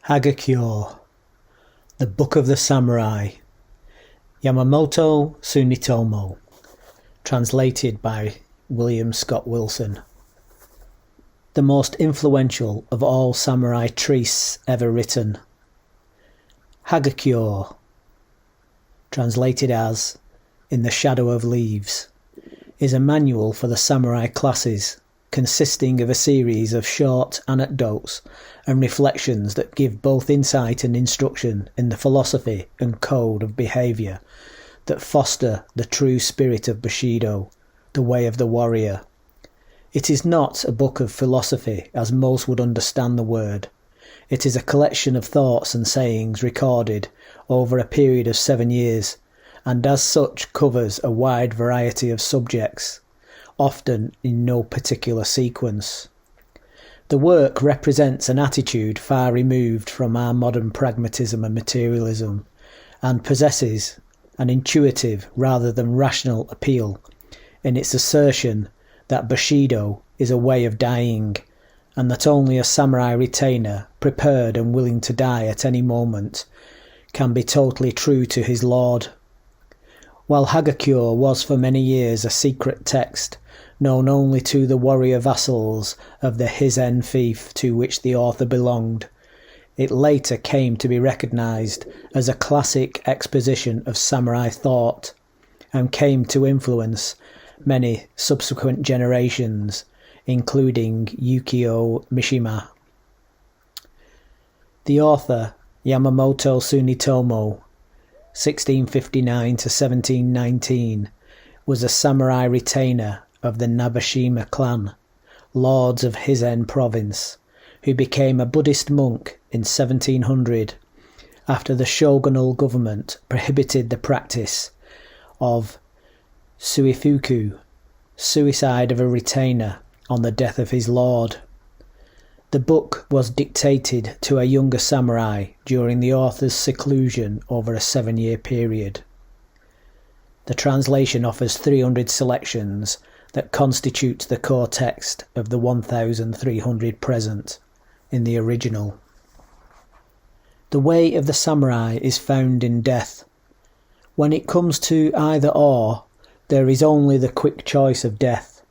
Hagakure, The Book of the Samurai, Yamamoto Tsunetomo, translated by William Scott Wilson. The most influential of all samurai treatises ever written. Hagakure, translated as In the Shadow of Leaves, is a manual for the samurai classes, consisting of a series of short anecdotes and reflections that give both insight and instruction in the philosophy and code of behaviour that foster the true spirit of Bushido, the way of the warrior. It is not a book of philosophy as most would understand the word. It is a collection of thoughts and sayings recorded over a period of 7 years, and as such covers a wide variety of subjects, often in no particular sequence. The work represents an attitude far removed from our modern pragmatism and materialism, and possesses an intuitive rather than rational appeal in its assertion that Bushido is a way of dying, and that only a samurai retainer, prepared and willing to die at any moment, can be totally true to his lord. While Hagakure was for many years a secret text, known only to the warrior vassals of the Hizen fief to which the author belonged, it later came to be recognised as a classic exposition of samurai thought, and came to influence many subsequent generations, including Yukio Mishima. The author, Yamamoto Tsunetomo, 1659 to 1719, was a samurai retainer of the Nabeshima clan, lords of Hizen province, who became a Buddhist monk in 1700 after the shogunal government prohibited the practice of suifuku, suicide of a retainer, on the death of his lord. The book was dictated to a younger samurai during the author's seclusion over a 7-year period. The translation offers 300 selections that constitute the core text of the 1,300 present in the original. The way of the samurai is found in death. When it comes to either or, there is only the quick choice of death.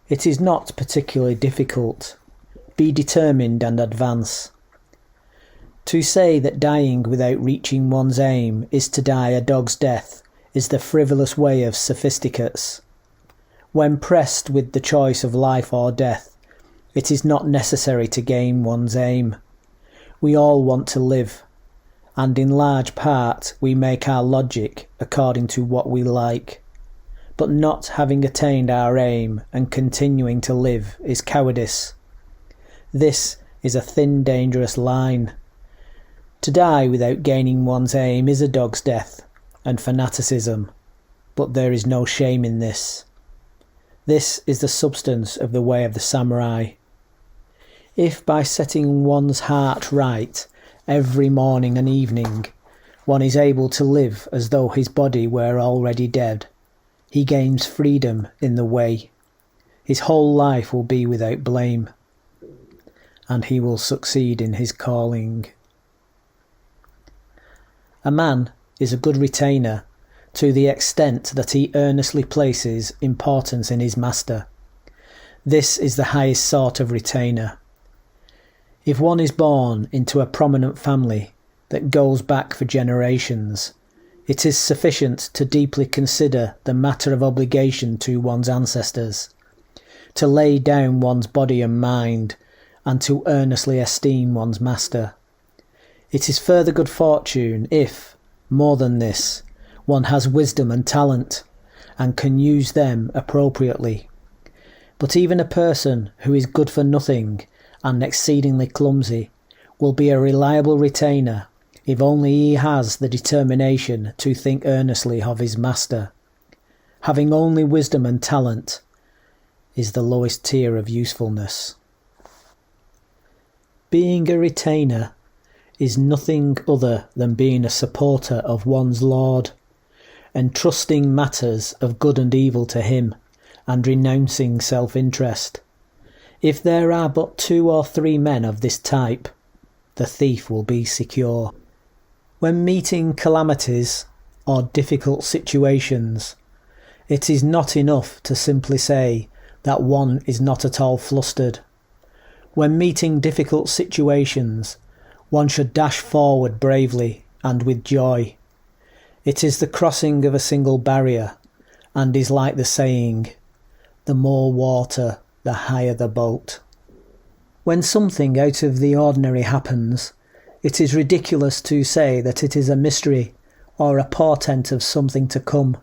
It is not particularly difficult. Be determined and advance. To say that dying without reaching one's aim is to die a dog's death is the frivolous way of sophisticates. When pressed with the choice of life or death, it is not necessary to gain one's aim. We all want to live, and in large part we make our logic according to what we like. But not having attained our aim and continuing to live is cowardice. This is a thin, dangerous line. To die without gaining one's aim is a dog's death and fanaticism, but there is no shame in this. This is the substance of the way of the samurai. If by setting one's heart right every morning and evening, one is able to live as though his body were already dead, he gains freedom in the way. His whole life will be without blame, and he will succeed in his calling. A man is a good retainer to the extent that he earnestly places importance in his master. This is the highest sort of retainer. If one is born into a prominent family that goes back for generations, it is sufficient to deeply consider the matter of obligation to one's ancestors, to lay down one's body and mind, and to earnestly esteem one's master. It is further good fortune if, more than this, one has wisdom and talent, and can use them appropriately. But even a person who is good for nothing and exceedingly clumsy will be a reliable retainer if only he has the determination to think earnestly of his master. Having only wisdom and talent is the lowest tier of usefulness. Being a retainer is nothing other than being a supporter of one's lord, entrusting matters of good and evil to him, and renouncing self-interest. If there are but 2 or 3 men of this type, the thief will be secure. When meeting calamities or difficult situations, it is not enough to simply say that one is not at all flustered. When meeting difficult situations, one should dash forward bravely and with joy. It is the crossing of a single barrier, and is like the saying, "The more water, the higher the boat." When something out of the ordinary happens, it is ridiculous to say that it is a mystery or a portent of something to come.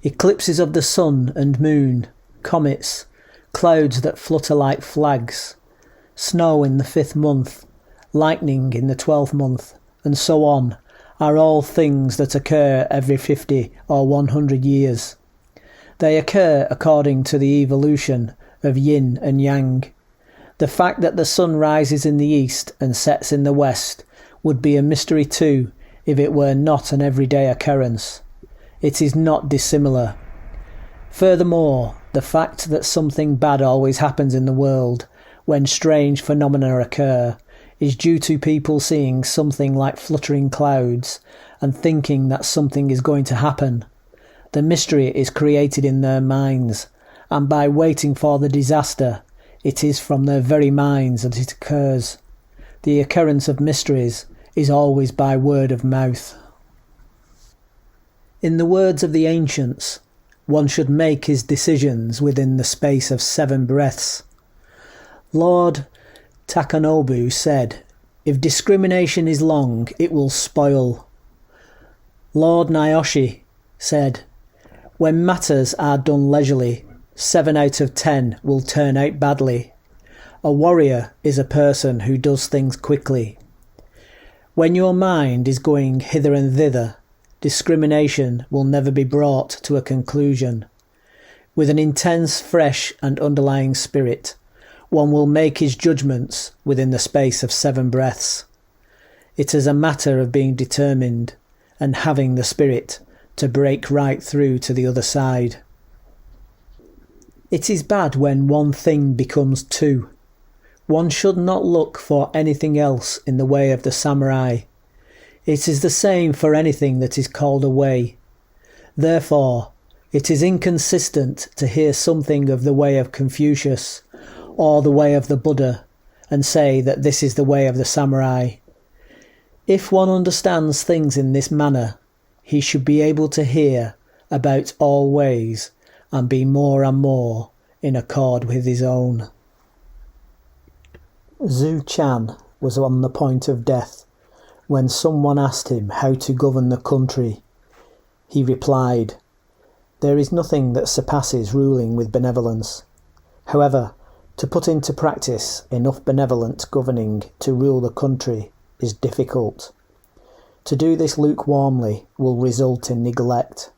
Eclipses of the sun and moon, comets, clouds that flutter like flags, snow in the 5th month, lightning in the 12th month, and so on, are all things that occur every 50 or 100 years. They occur according to the evolution of yin and yang. The fact that the sun rises in the east and sets in the west would be a mystery too if it were not an everyday occurrence. It is not dissimilar. Furthermore, the fact that something bad always happens in the world when strange phenomena occur is due to people seeing something like fluttering clouds and thinking that something is going to happen. The mystery is created in their minds, and by waiting for the disaster, it is from their very minds that it occurs. The occurrence of mysteries is always by word of mouth. In the words of the ancients, one should make his decisions within the space of 7 breaths. Lord Takanobu said, "If discrimination is long, it will spoil." Lord Naoshi said, "When matters are done leisurely, 7 out of 10 will turn out badly." A warrior is a person who does things quickly. When your mind is going hither and thither, discrimination will never be brought to a conclusion. With an intense, fresh and underlying spirit, one will make his judgments within the space of 7 breaths. It is a matter of being determined and having the spirit to break right through to the other side. It is bad when one thing becomes 2. One should not look for anything else in the way of the samurai. It is the same for anything that is called a way. Therefore, it is inconsistent to hear something of the way of Confucius or the way of the Buddha and say that this is the way of the samurai. If one understands things in this manner, he should be able to hear about all ways and be more and more in accord with his own. Zhu Chan was on the point of death when someone asked him how to govern the country. He replied, "There is nothing that surpasses ruling with benevolence. However, to put into practice enough benevolent governing to rule the country is difficult. To do this lukewarmly will result in neglect.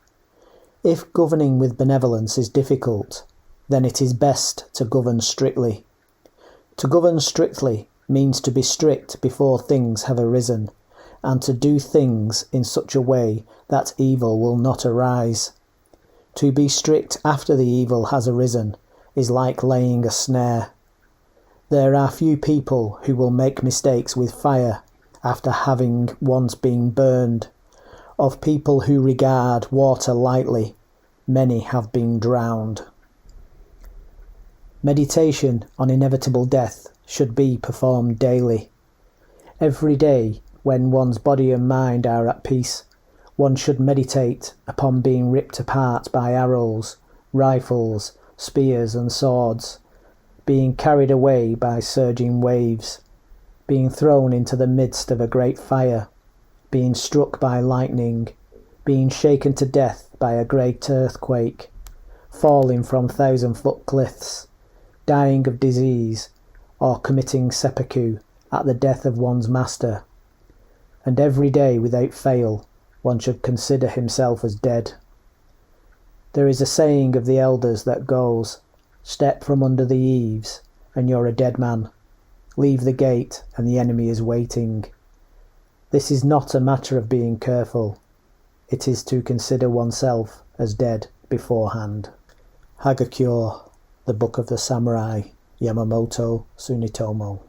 If governing with benevolence is difficult, then it is best to govern strictly. To govern strictly means to be strict before things have arisen, and to do things in such a way that evil will not arise. To be strict after the evil has arisen is like laying a snare. There are few people who will make mistakes with fire after having once been burned. Of people who regard water lightly, many have been drowned." Meditation on inevitable death should be performed daily. Every day, when one's body and mind are at peace, one should meditate upon being ripped apart by arrows, rifles, spears and swords, being carried away by surging waves, being thrown into the midst of a great fire, being struck by lightning, being shaken to death by a great earthquake, falling from 1,000-foot cliffs, dying of disease, or committing seppuku at the death of one's master. And every day without fail, one should consider himself as dead. There is a saying of the elders that goes, "Step from under the eaves, and you're a dead man. Leave the gate, and the enemy is waiting." This is not a matter of being careful. It is to consider oneself as dead beforehand. Hagakure, the Book of the Samurai, Yamamoto Tsunetomo.